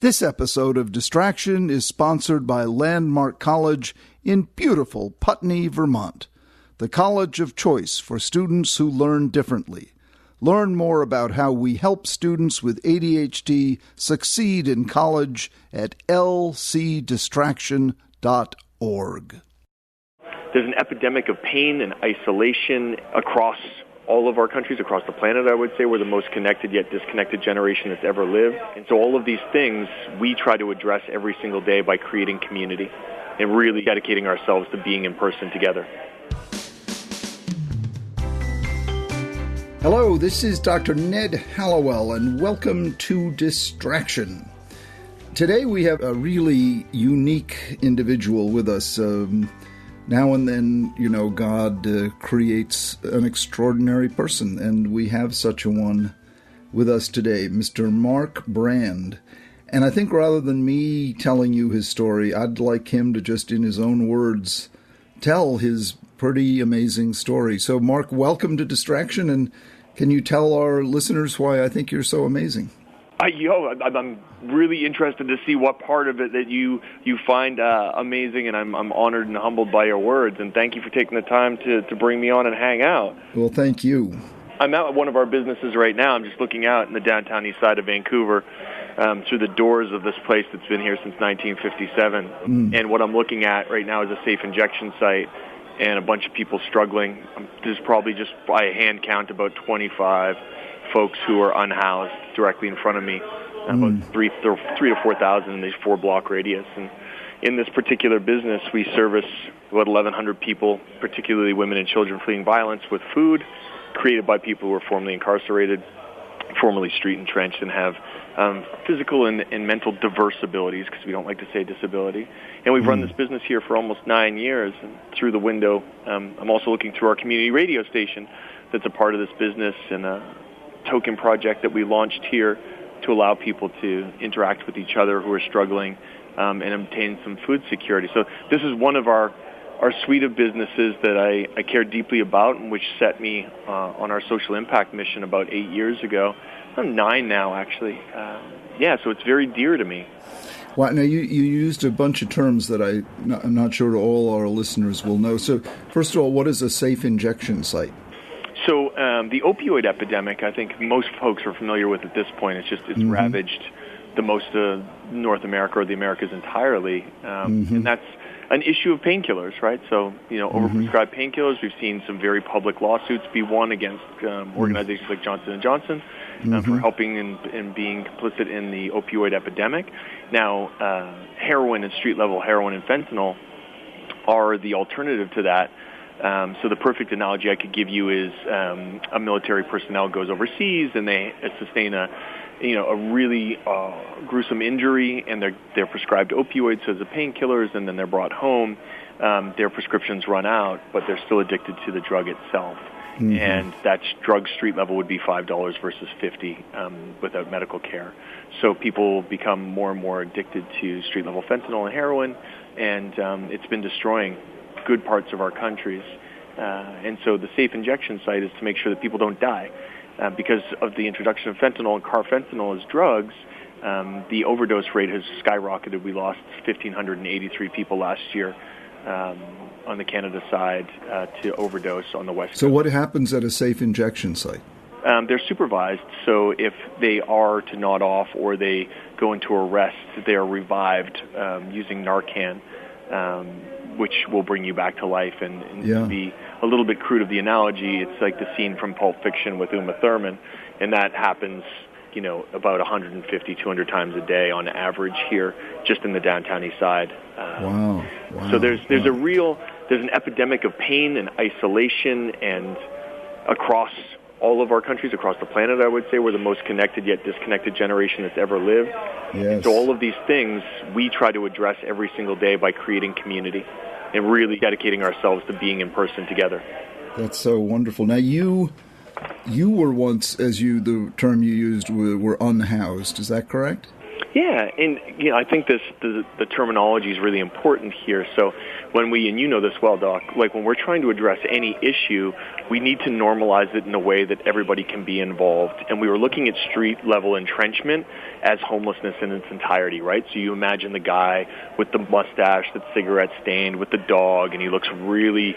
This episode of Distraction is sponsored by Landmark College in beautiful Putney, Vermont, the college of choice for students who learn differently. Learn more about how we help students with ADHD succeed in college at lcdistraction.org. There's an epidemic of pain and isolation across all of our countries, across the planet, I would say. We're the most connected yet disconnected generation that's ever lived. And so all of these things we try to address every single day by creating community and really dedicating ourselves to being in person together. Hello, this is Dr. Ned Hallowell, and welcome to Distraction. Today we have a really unique individual with us. Now and then, God creates an extraordinary person, and we have such a one with us today, Mr. Mark Brand. And I think rather than me telling you his story, I'd like him to just, in his own words, tell his pretty amazing story. So, Mark, welcome to Distraction, and can you tell our listeners why I think you're so amazing? I'm really interested to see what part of it that you find amazing, and I'm honored and humbled by your words, and thank you for taking the time to bring me on and hang out. Well, thank you. I'm out at one of our businesses right now. I'm just looking out in the downtown east side of Vancouver through the doors of this place that's been here since 1957, and what I'm looking at right now is a safe injection site and a bunch of people struggling. There's probably just by a hand count about 25 folks who are unhoused directly in front of me, about 3,000 to 4,000 in these 4-block radius. And in this particular business, we service about 1,100 people, particularly women and children fleeing violence, with food created by people who are formerly incarcerated, formerly street entrenched, and have physical and mental diverse abilities, because we don't like to say disability. And we've run this business here for almost 9 years. And through the window, I'm also looking through our community radio station that's a part of this business, and token project that we launched here to allow people to interact with each other who are struggling and obtain some food security. So this is one of our suite of businesses that I care deeply about, and which set me on our social impact mission about 8 years ago. I'm 9 now, actually. So it's very dear to me. Well, now you used a bunch of terms that I'm not sure all our listeners will know. So first of all, what is a safe injection site? So the opioid epidemic, I think most folks are familiar with at this point. It's ravaged the most of North America, or the Americas entirely, and that's an issue of painkillers, right? So, overprescribed painkillers. We've seen some very public lawsuits be won against organizations like Johnson & Johnson for helping and being complicit in the opioid epidemic. Now, heroin and street-level heroin and fentanyl are the alternative to that. So the perfect analogy I could give you is a military personnel goes overseas and they sustain a really gruesome injury, and they're prescribed opioids as painkillers, and then they're brought home. Their prescriptions run out, but they're still addicted to the drug itself. And that drug street level would be $5 versus $50 without medical care. So people become more and more addicted to street level fentanyl and heroin, and it's been destroying good parts of our countries. And so the safe injection site is to make sure that people don't die. Because of the introduction of fentanyl and carfentanil as drugs, the overdose rate has skyrocketed. We lost 1,583 people last year on the Canada side to overdose on the West Coast. So what happens at a safe injection site? They're supervised, so if they are to nod off or they go into arrest, they are revived using Narcan, which will bring you back to life. And to be a little bit crude of the analogy, it's like the scene from Pulp Fiction with Uma Thurman, and that happens, about 150, 200 times a day on average here, just in the downtown east side. Wow. So there's an epidemic of pain and isolation, and across all of our countries, across the planet, I would say, we're the most connected yet disconnected generation that's ever lived. Yes. So all of these things we try to address every single day by creating community and really dedicating ourselves to being in person together. That's so wonderful. Now, you were once, the term you used, were unhoused. Is that correct? Yeah, and I think the terminology is really important here. So when we, and you know this well, Doc, like when we're trying to address any issue, we need to normalize it in a way that everybody can be involved. And we were looking at street-level entrenchment as homelessness in its entirety, right? So you imagine the guy with the mustache that's cigarette-stained with the dog, and he looks really,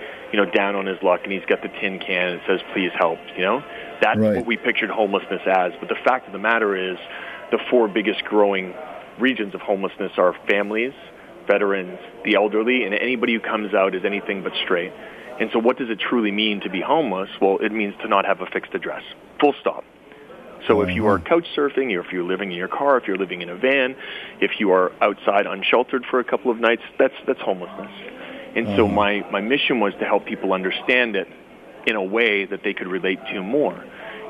down on his luck, and he's got the tin can and says, please help, That's right. What we pictured homelessness as. But the fact of the matter is, the four biggest growing regions of homelessness are families, veterans, the elderly, and anybody who comes out as anything but straight. And so what does it truly mean to be homeless? Well, it means to not have a fixed address, full stop. So if you are couch surfing, or if you're living in your car, if you're living in a van, if you are outside unsheltered for a couple of nights, that's homelessness. And so my mission was to help people understand it in a way that they could relate to more.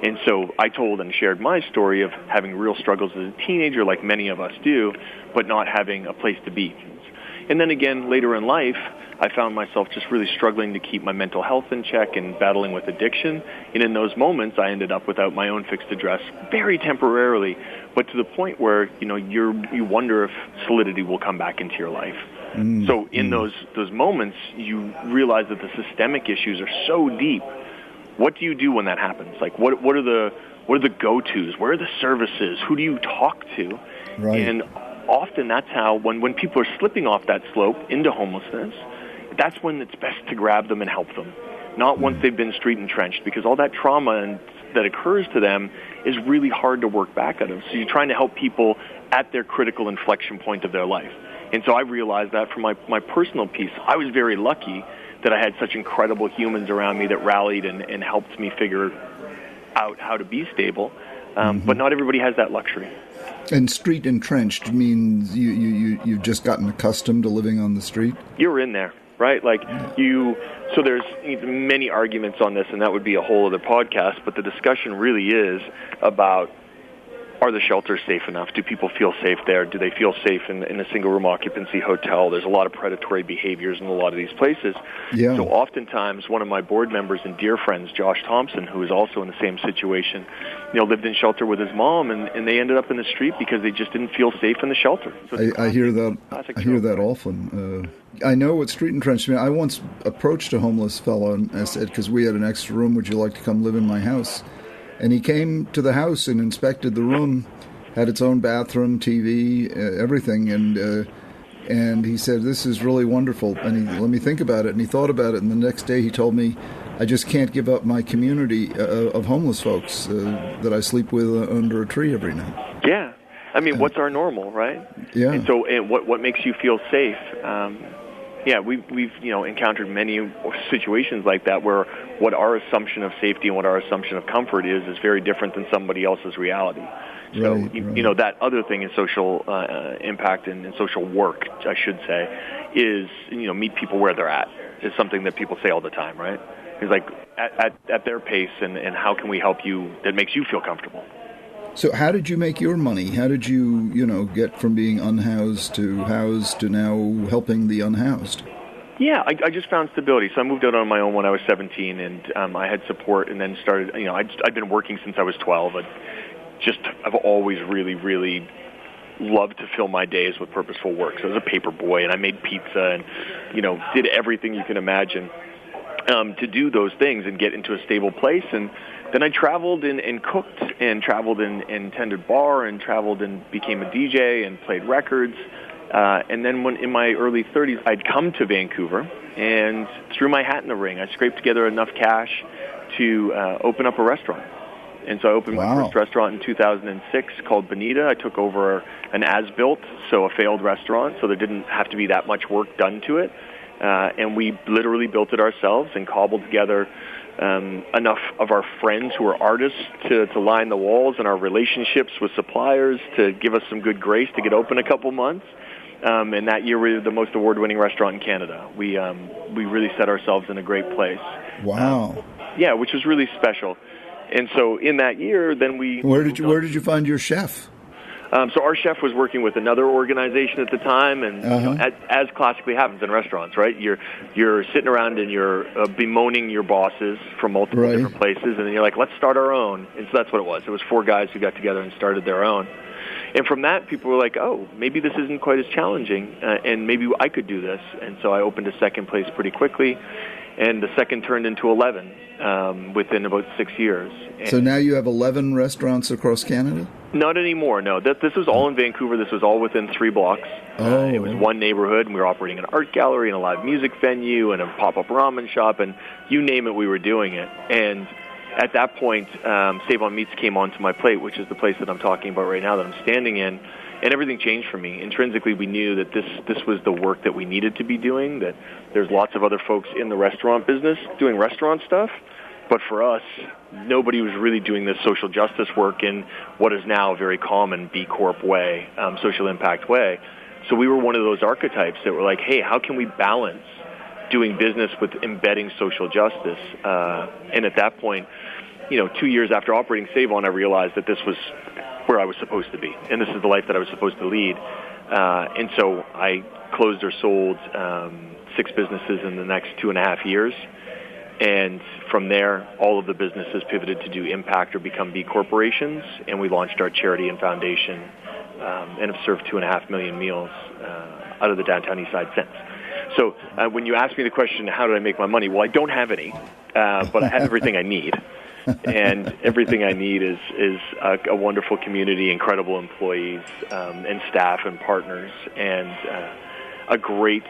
And so I told and shared my story of having real struggles as a teenager, like many of us do, but not having a place to be. And then again, later in life, I found myself just really struggling to keep my mental health in check and battling with addiction. And in those moments, I ended up without my own fixed address, very temporarily, but to the point where, you wonder if solidity will come back into your life. So in those moments, you realize that the systemic issues are so deep. What do you do when that happens? Like, what are the go-tos? Where are the services? Who do you talk to? Right. And often that's how, when people are slipping off that slope into homelessness, that's when it's best to grab them and help them. Not once they've been street entrenched, because all that trauma that occurs to them is really hard to work back out of. So you're trying to help people at their critical inflection point of their life. And so I realized that from my personal piece, I was very lucky that I had such incredible humans around me that rallied and helped me figure out how to be stable. But not everybody has that luxury. And street entrenched means you've just gotten accustomed to living on the street? You're in there, right? So there's many arguments on this, and that would be a whole other podcast, but the discussion really is about, are the shelters safe enough? Do people feel safe there? Do they feel safe in a single-room occupancy hotel? There's a lot of predatory behaviors in a lot of these places. Yeah. So oftentimes, one of my board members and dear friends, Josh Thompson, who is also in the same situation, lived in shelter with his mom, and they ended up in the street because they just didn't feel safe in the shelter. So I hear that. I hear that often. I know what street entrenched means. I once approached a homeless fellow and I said, because we had an extra room, would you like to come live in my house? And he came to the house and inspected the room, had its own bathroom, TV, everything, and he said, "This is really wonderful." And he let me think about it, and he thought about it, and the next day he told me, "I just can't give up my community of homeless folks that I sleep with under a tree every night." Yeah, I mean, what's our normal, right? Yeah. And so, what makes you feel safe? Yeah, we've encountered many situations like that where what our assumption of safety and what our assumption of comfort is very different than somebody else's reality. So, right. That other thing in social impact and social work, I should say, is, meet people where they're at, is something that people say all the time, right? It's like at their pace and how can we help you that makes you feel comfortable. So how did you make your money? How did you, get from being unhoused to housed to now helping the unhoused? Yeah, I just found stability. So I moved out on my own when I was 17, and I had support, and then started, I'd been working since I was 12. I've always really, really loved to fill my days with purposeful work. So I was a paper boy, and I made pizza and, did everything you can imagine to do those things and get into a stable place. And then I traveled and cooked and traveled and tended bar and traveled and became a DJ and played records. And then when in my early 30s, I'd come to Vancouver and threw my hat in the ring. I scraped together enough cash to open up a restaurant. And so I opened my first restaurant in 2006 called Bonita. I took over an as-built, so a failed restaurant, so there didn't have to be that much work done to it. And we literally built it ourselves and cobbled together enough of our friends who are artists to line the walls and our relationships with suppliers to give us some good grace to get open a couple months. And that year we were the most award-winning restaurant in Canada. We really set ourselves in a great place. Wow. Yeah, which was really special. And so in that year, then Where did you find your chef? So our chef was working with another organization at the time, and as classically happens in restaurants, right? You're sitting around and you're bemoaning your bosses from multiple different places, and then you're like, let's start our own. And so that's what it was. It was 4 guys who got together and started their own. And from that, people were like, oh, maybe this isn't quite as challenging, and maybe I could do this. And so I opened a second place pretty quickly, and the second turned into 11 within about 6 years. And so now you have 11 restaurants across Canada? Not anymore, no. This was all in Vancouver. This was all within 3 blocks. It was one neighborhood, and we were operating an art gallery and a live music venue and a pop-up ramen shop, and you name it, we were doing it. And at that point, Save On Meats came onto my plate, which is the place that I'm talking about right now that I'm standing in, and everything changed for me. Intrinsically, we knew that this was the work that we needed to be doing, that there's lots of other folks in the restaurant business doing restaurant stuff, but for us, nobody was really doing this social justice work in what is now a very common B Corp way, social impact way. So we were one of those archetypes that were like, hey, how can we balance doing business with embedding social justice? And at that point, 2 years after operating Save On, I realized that this was where I was supposed to be, and this is the life that I was supposed to lead. And so I closed or sold 6 businesses in the next 2.5 years. And from there, all of the businesses pivoted to do impact or become B corporations, and we launched our charity and foundation and have served 2.5 million meals out of the downtown east side since. So when you ask me the question, how did I make my money? Well, I don't have any, but I have everything I need. And everything I need is a wonderful community, incredible employees and staff and partners, and a great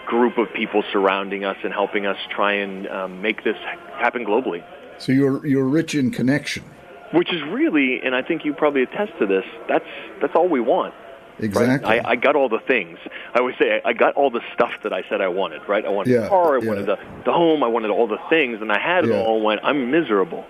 group of people surrounding us and helping us try and make this happen globally. So you're rich in connection. Which is really, and I think you probably attest to this, that's all we want. Exactly. Right? I got all the things. I always say I got all the stuff that I said I wanted, right? I wanted a car, I wanted the home, I wanted all the things, and I had it all and went, I'm miserable.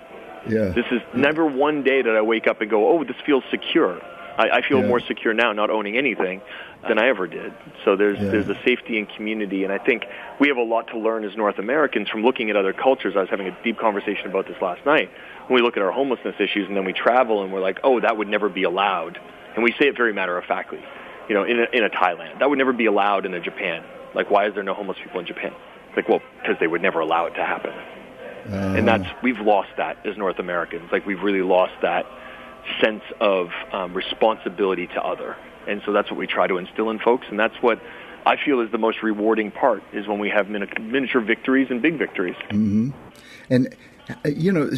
Yeah. This is never one day that I wake up and go, oh, this feels secure. I feel more secure now not owning anything than I ever did. So there's a safety and community, and I think we have a lot to learn as North Americans from looking at other cultures. I was having a deep conversation about this last night. When we look at our homelessness issues and then we travel and we're like, oh, that would never be allowed. And we say it very matter-of-factly, in a Thailand. That would never be allowed in a Japan. Like, why is there no homeless people in Japan? Like, well, because they would never allow it to happen. And we've lost that as North Americans. Like, we've really lost that sense of responsibility to other. And so that's what we try to instill in folks, and that's what I feel is the most rewarding part, is when we have miniature victories and big victories. Mm-hmm. And,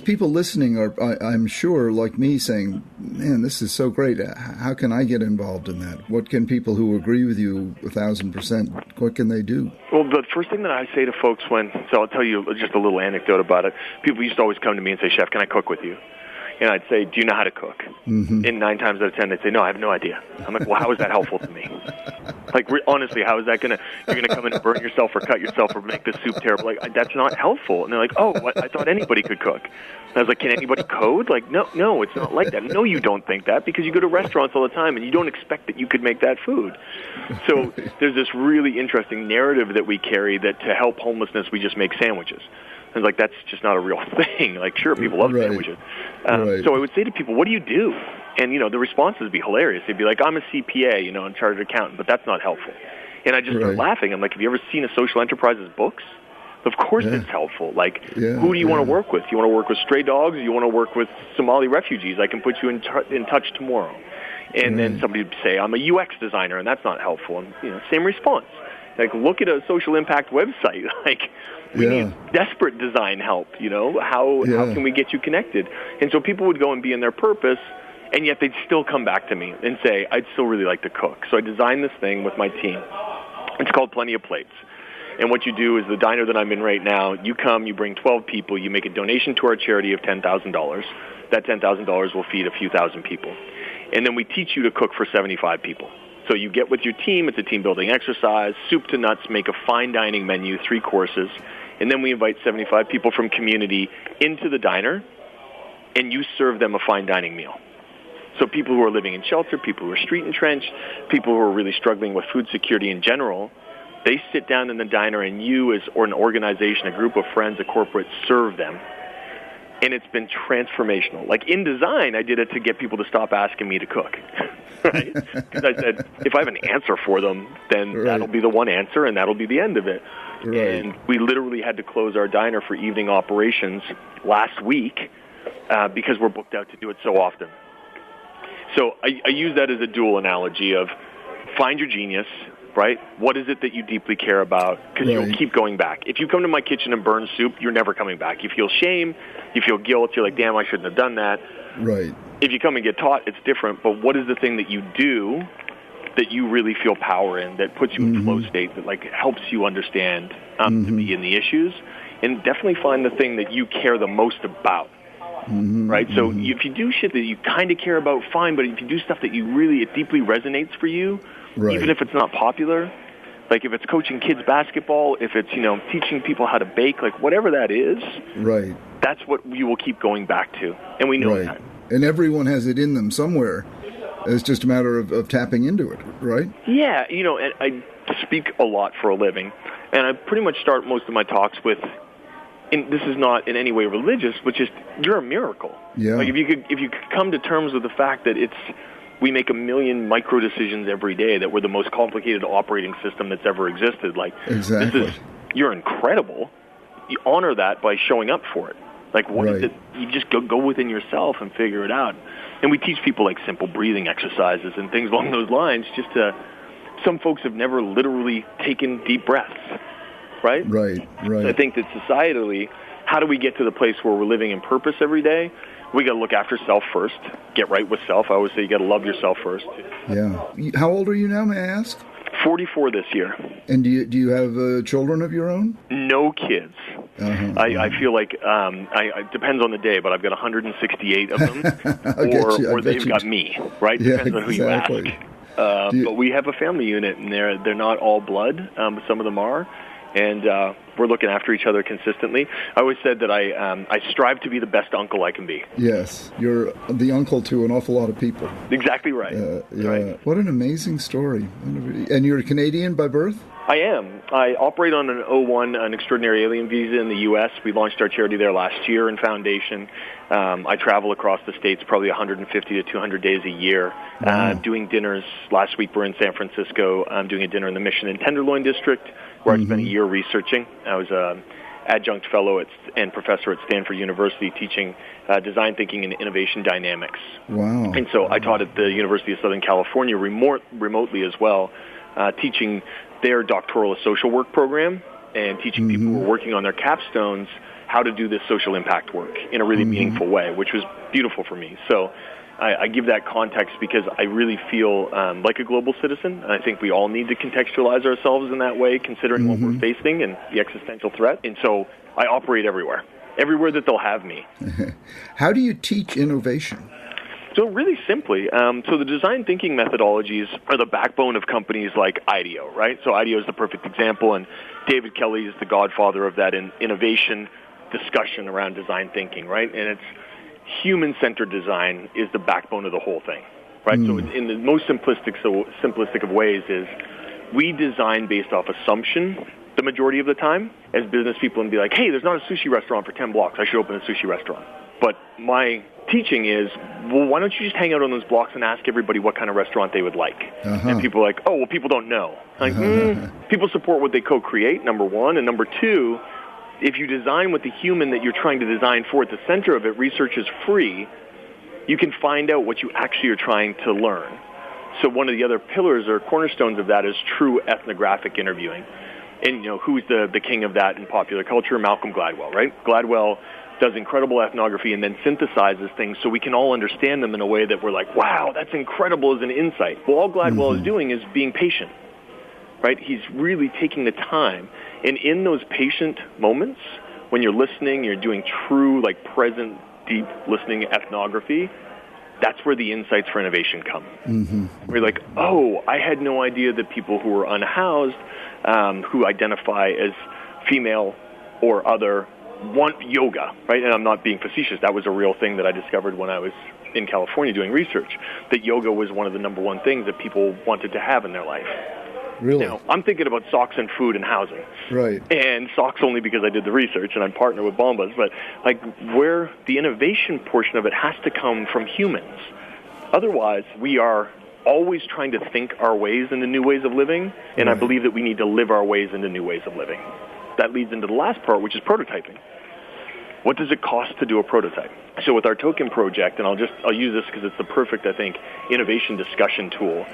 people listening are, I'm sure, like me, saying, man, this is so great. How can I get involved in that? What can people who agree with you 1,000%, what can they do? Well, the first thing that I say to folks so I'll tell you just a little anecdote about it. People used to always come to me and say, Chef, can I cook with you? And I'd say, do you know how to cook? Mm-hmm. And 9 times out of 10, they'd say, no, I have no idea. I'm like, well, how is that helpful to me? Like, honestly, how is that you're going to come in and burn yourself or cut yourself or make the soup terrible? Like, that's not helpful. And they're like, oh, I thought anybody could cook. And I was like, can anybody code? Like, no, it's not like that. No, you don't think that, because you go to restaurants all the time and you don't expect that you could make that food. So there's this really interesting narrative that we carry that to help homelessness, we just make sandwiches. And like, that's just not a real thing. Like, sure, people love sandwiches. So I would say to people, what do you do? And, the responses would be hilarious. They'd be like, I'm a CPA, and chartered accountant, but that's not helpful. And I just start laughing. I'm like, have you ever seen a social enterprise's books? Of course it's helpful. Like, who do you want to work with? You want to work with stray dogs? You want to work with Somali refugees? I can put you in touch tomorrow. And then somebody would say, I'm a UX designer, and that's not helpful. And, same response. Like, look at a social impact website. Like, we need desperate design help, How can we get you connected? And so people would go and be in their purpose, and yet they'd still come back to me and say, I'd still really like to cook. So I designed this thing with my team. It's called Plenty of Plates. And what you do is the diner that I'm in right now, you come, you bring 12 people, you make a donation to our charity of $10,000. That $10,000 will feed a few thousand people. And then we teach you to cook for 75 people. So you get with your team, it's a team-building exercise, soup to nuts, make a fine dining menu, 3 courses, and then we invite 75 people from community into the diner, and you serve them a fine dining meal. So people who are living in shelter, people who are street entrenched, people who are really struggling with food security in general, they sit down in the diner, and you, or an organization, a group of friends, a corporate, serve them. And it's been transformational. Like, in design, I did it to get people to stop asking me to cook. Right? Because I said, if I have an answer for them, then that'll be the one answer, and that'll be the end of it. Right. And we literally had to close our diner for evening operations last week because we're booked out to do it so often. So I use that as a dual analogy of find your genius, right? What is it that you deeply care about? Because you'll keep going back. If you come to my kitchen and burn soup, you're never coming back. You feel shame, you feel guilt, you're like, damn, I shouldn't have done that. Right. If you come and get taught, it's different. But what is the thing that you do that you really feel power in, that puts you in flow state, that like helps you understand to be in the issues? And definitely find the thing that you care the most about. Right? So if you do shit that you kind of care about, fine. But if you do stuff that it deeply resonates for you, even if it's not popular, like if it's coaching kids basketball, if it's, teaching people how to bake, like whatever that is, that's what you will keep going back to. And we know that. And everyone has it in them somewhere. It's just a matter of tapping into it, right? Yeah. And I speak a lot for a living. And I pretty much start most of my talks with, and this is not in any way religious, but just you're a miracle. Yeah. Like if you could come to terms with the fact that we make a million micro decisions every day, that we're the most complicated operating system that's ever existed. Like exactly. You're incredible. You honor that by showing up for it. Like what is it? You just go within yourself and figure it out. And we teach people like simple breathing exercises and things along those lines. Some folks have never literally taken deep breaths. Right? Right. So I think that societally, how do we get to the place where we're living in purpose every day? We got to look after self first, get right with self. I always say you got to love yourself first. Yeah. How old are you now, may I ask? 44 this year. And do you have children of your own? No kids. I feel like it depends on the day, but I've got 168 of them, or they've got me. Right? Yeah, depends on who you ask. But we have a family unit, and they're not all blood. Some of them are. And we're looking after each other consistently. I always said that I strive to be the best uncle I can be. Yes, you're the uncle to an awful lot of people. Exactly right. Right. What an amazing story. And you're a Canadian by birth? I am. I operate on an O1, an extraordinary alien visa in the U.S. We launched our charity there last year in foundation. I travel across the States probably 150 to 200 days a year, doing dinners. Last week we're in San Francisco. I'm doing a dinner in the Mission and Tenderloin District, where I spent a year researching. I was an adjunct fellow and professor at Stanford University teaching design thinking and innovation dynamics. Wow. And so I taught at the University of Southern California remotely as well, teaching their doctoral social work program and teaching people who are working on their capstones how to do this social impact work in a really meaningful way, which was beautiful for me. So I give that context because I really feel like a global citizen. And I think we all need to contextualize ourselves in that way, considering what we're facing and the existential threat. And so I operate everywhere that they'll have me. How do you teach innovation? So really simply, so the design thinking methodologies are the backbone of companies like IDEO, right? So IDEO is the perfect example, and David Kelly is the godfather of that innovation discussion around design thinking, right? And it's human-centered design is the backbone of the whole thing, right? So in the most simplistic of ways is we design based off assumption the majority of the time as business people and be like, hey, there's not a sushi restaurant for 10 blocks. I should open a sushi restaurant. But my teaching is, well, why don't you just hang out on those blocks and ask everybody what kind of restaurant they would like? And people are like, oh, well, people don't know. Like, people support what they co-create, number one. And number two, if you design with the human that you're trying to design for at the center of it, research is free. You can find out what you actually are trying to learn. So one of the other pillars or cornerstones of that is true ethnographic interviewing. And, who's the king of that in popular culture? Malcolm Gladwell, right? Gladwell does incredible ethnography and then synthesizes things so we can all understand them in a way that we're like, wow, that's incredible as an insight. Well, all Gladwell is doing is being patient, right? He's really taking the time. And in those patient moments, when you're listening, you're doing true, present, deep listening ethnography, that's where the insights for innovation come. Where you're like, oh, I had no idea that people who are unhoused, who identify as female or other, want yoga, right? And I'm not being facetious. That was a real thing that I discovered when I was in California doing research, that yoga was one of the number one things that people wanted to have in their life. Really? Now, I'm thinking about socks and food and housing. Right. And socks only because I did the research and I'm partnered with Bombas, but where the innovation portion of it has to come from humans. Otherwise, we are always trying to think our ways into new ways of living, and I believe that we need to live our ways into new ways of living. That leads into the last part, which is prototyping. What does it cost to do a prototype? So with our token project, and I'll use this because it's the perfect, I think, innovation discussion tool,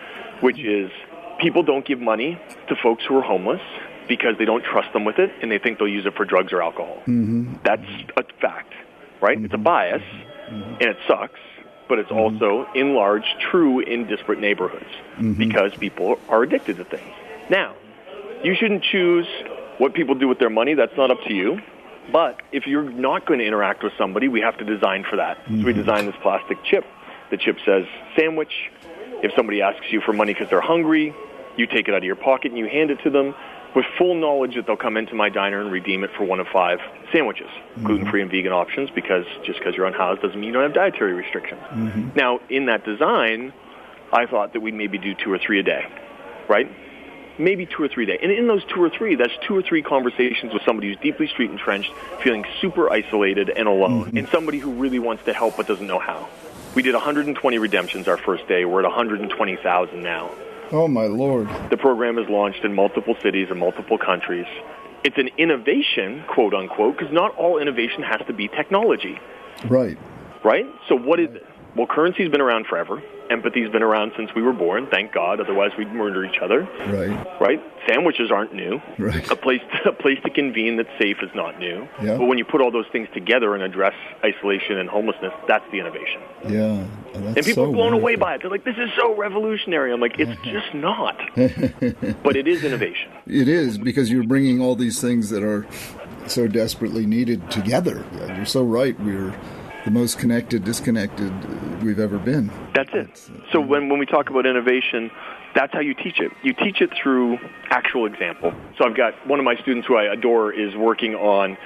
which is people don't give money to folks who are homeless because they don't trust them with it and they think they'll use it for drugs or alcohol. Mm-hmm. That's a fact, right? Mm-hmm. It's a bias, and it sucks, but it's also, in large, true in disparate neighborhoods because people are addicted to things. Now, you shouldn't choose what people do with their money. That's not up to you. But if you're not going to interact with somebody, we have to design for that. So we designed this plastic chip. The chip says sandwich. If somebody asks you for money because they're hungry, you take it out of your pocket and you hand it to them with full knowledge that they'll come into my diner and redeem it for one of 5 sandwiches, gluten-free and vegan options, because just because you're unhoused doesn't mean you don't have dietary restrictions. Now, in that design, I thought that we'd maybe do 2 or 3 a day, right? Maybe 2 or 3 a day. And in those 2 or 3, that's 2 or 3 conversations with somebody who's deeply street entrenched, feeling super isolated and alone, and somebody who really wants to help but doesn't know how. We did 120 redemptions our first day. We're at 120,000 now. Oh, my Lord. The program is launched in multiple cities and multiple countries. It's an innovation, quote unquote, because not all innovation has to be technology. Right. Right? So what is it? Well, currency's been around forever. Empathy's been around since we were born, thank God, otherwise we'd murder each other. Right? Sandwiches aren't new. Right. A place to convene that's safe is not new. Yeah. But when you put all those things together and address isolation and homelessness, that's the innovation. Yeah. And people are blown away by it. They're like, this is so revolutionary. I'm like, it's just not. But it is innovation. It is, because you're bringing all these things that are so desperately needed together. You're so right. We're the most connected, disconnected we've ever been. That's it. So when we talk about innovation, that's how you teach it. You teach it through actual example. So I've got one of my students who I adore is working on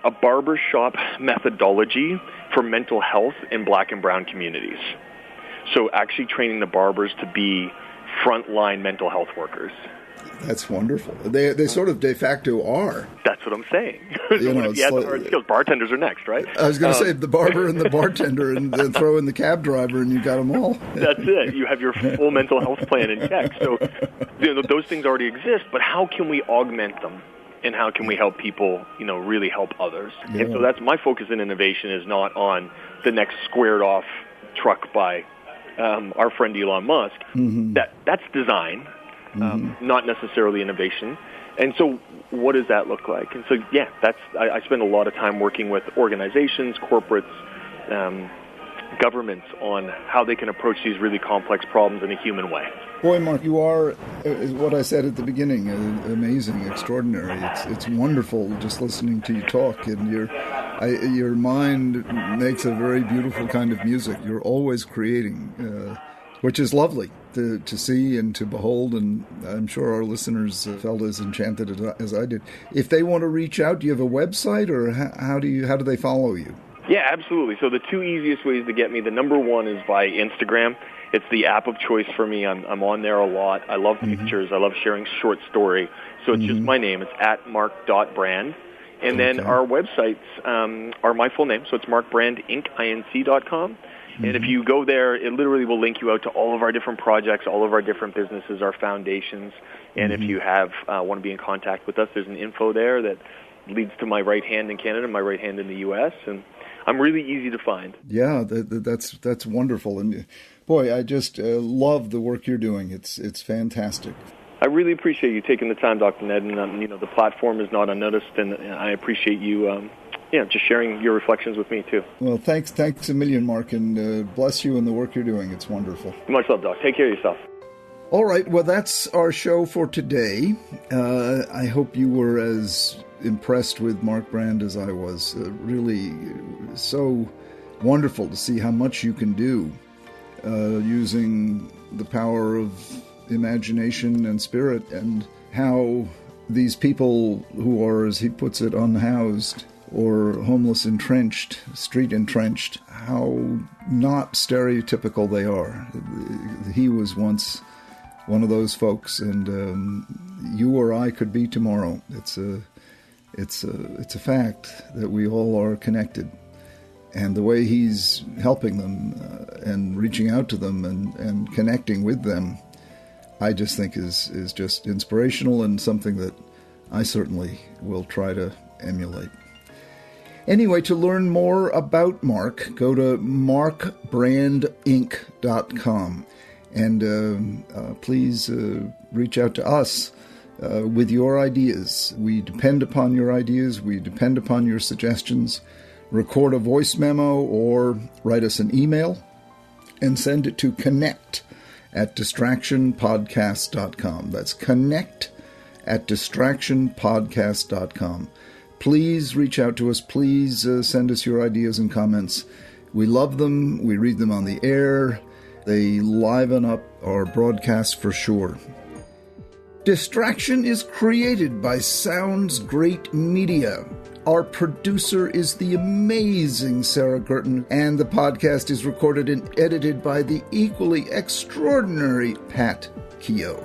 a barbershop methodology for mental health in Black and brown communities. So actually training the barbers to be frontline mental health workers. That's wonderful. They sort of de facto are. That's what I'm saying. The hard skills. Bartenders are next, right? I was going to say the barber and the bartender, and then throw in the cab driver, and you got them all. That's it. You have your full mental health plan in check. So those things already exist, but how can we augment them? And how can we help people, really help others? Yeah. And so that's my focus in innovation is not on the next squared off truck by our friend Elon Musk. That's design. Not necessarily innovation. And so what does that look like? And so, I spend a lot of time working with organizations, corporates, governments on how they can approach these really complex problems in a human way. Boy, Mark, you are, what I said at the beginning, amazing, extraordinary. It's wonderful just listening to you talk, and your mind makes a very beautiful kind of music. You're always creating, which is lovely to see and to behold, and I'm sure our listeners felt as enchanted as I did. If they want to reach out, do you have a website, or how do they follow you? Yeah, absolutely. So the 2 easiest ways to get me, the number one is by Instagram. It's the app of choice for me. I'm on there a lot. I love pictures. I love sharing short story. So it's just my name. It's @mark.brand. And then our websites are my full name. So it's markbrandinc.com. And if you go there, it literally will link you out to all of our different projects, all of our different businesses, our foundations. And if you want to be in contact with us, there's an info there that leads to my right hand in Canada, my right hand in the U.S., and I'm really easy to find. Yeah, that's wonderful. And boy, I just love the work you're doing. It's fantastic. I really appreciate you taking the time, Dr. Ned, and the platform is not unnoticed, and I appreciate you just sharing your reflections with me, too. Well, thanks a million, Mark, and bless you in the work you're doing. It's wonderful. Much love, Doc. Take care of yourself. All right, well, that's our show for today. I hope you were as impressed with Mark Brand as I was. Really so wonderful to see how much you can do using the power of imagination and spirit, and how these people who are, as he puts it, unhoused or homeless entrenched, street entrenched, how not stereotypical they are. He was once one of those folks, and you or I could be tomorrow. It's a fact that we all are connected, and the way he's helping them and reaching out to them and connecting with them, I just think is just inspirational, and something that I certainly will try to emulate. Anyway, to learn more about Mark, go to markbrandinc.com. And please reach out to us with your ideas. We depend upon your ideas. We depend upon your suggestions. Record a voice memo or write us an email and send it to connect@distractionpodcast.com. That's connect@distractionpodcast.com. Please reach out to us. Please send us your ideas and comments. We love them. We read them on the air. They liven up our broadcasts for sure. Distraction is created by Sounds Great Media. Our producer is the amazing Sarah Girton, and the podcast is recorded and edited by the equally extraordinary Pat Keogh.